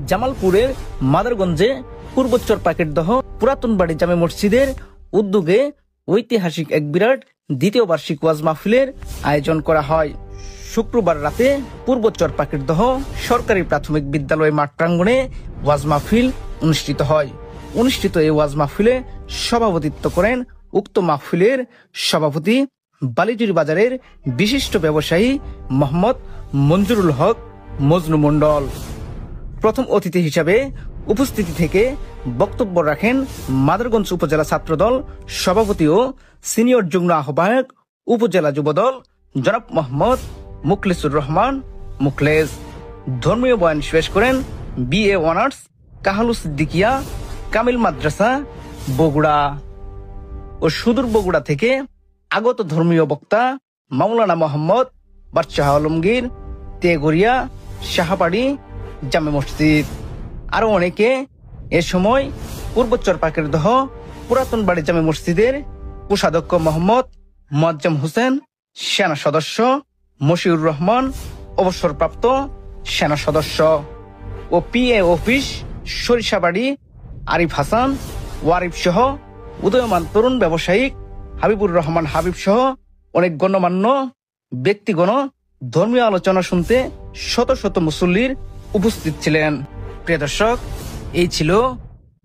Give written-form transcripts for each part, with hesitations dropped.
জামালপুরের মাদারগঞ্জে পূর্বোচ্চর পাকের দহ পুরাতন বাড়ি জামে মসজিদের উদ্যোগে ঐতিহাসিক এক বিরাট দ্বিতীয় বার্ষিক ওয়াজ মাহফিলের আয়োজন করা হয়। শুক্রবার রাতে পূর্বোচ্চর পাকের দহ সরকারি প্রাথমিক বিদ্যালয় মাঠ প্রাঙ্গণে ওয়াজ মাহফিল অনুষ্ঠিত হয়। অনুষ্ঠিত এই ওয়াজ মাহফিলে সভাপতিত্ব করেন উক্ত মাহফিলের সভাপতি বালিজুরি বাজারের বিশিষ্ট ব্যবসায়ী মোহাম্মদ মঞ্জুরুল হক মজনু মন্ডল। প্রথম অতিথি হিসাবে উপস্থিতি থেকে বক্তব্য রাখেন মাদারগঞ্জ উপজেলা ছাত্রদল সভাপতি ও সিনিয়র যুগ্ম আহ্বায়ক উপজেলা যুবদল জনাব মোহাম্মদ মুখলিসুর রহমান মুখলেস। ধর্মীয় বয়ান পেশ করেন BA অনার্স কাহালু সিদ্দিকিয়া কামিল মাদ্রাসা বগুড়া ও সুদূর বগুড়া থেকে আগত ধর্মীয় বক্তা মাওলানা মোহাম্মদ বাদশাহ আলমগীর তেগরিয়া শাহবাড়ি জামে মসজিদ। আরো অনেকে এ সময় পূর্বোচ্চর পাকের দহ পুরাতন বাড়ি জামে মসজিদের কোষাধ্যক্ষ মোহাম্মদ মোয়াজ্জেম হোসেন সেনা সদস্য, মশিউর রহমান অবসরপ্রাপ্ত সেনা সদস্য ও PA অফিস সরিষাবাড়ি আরিফ হাসান ওয়ারিফ সহ উদয়মান তরুণ ব্যবসায়িক হাবিবুর রহমান হাবিব সহ অনেক গণ্যমান্য ব্যক্তিগণ ধর্মীয় আলোচনা শুনতে শত শত মুসল্লির উপস্থিত ছিলেন। প্রিয় দর্শক, এই ছিল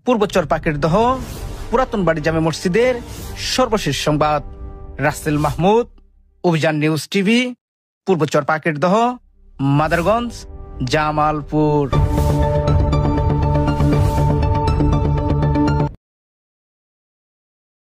পূর্বোচ্চর পাকের দহ পুরাতন বাড়ি জামে মসজিদের সর্বশেষ সংবাদ। রাসেল মাহমুদ, অভিযান নিউজ টিভি, পূর্বোচ্চর পাকের দহ, মাদারগঞ্জ, জামালপুর।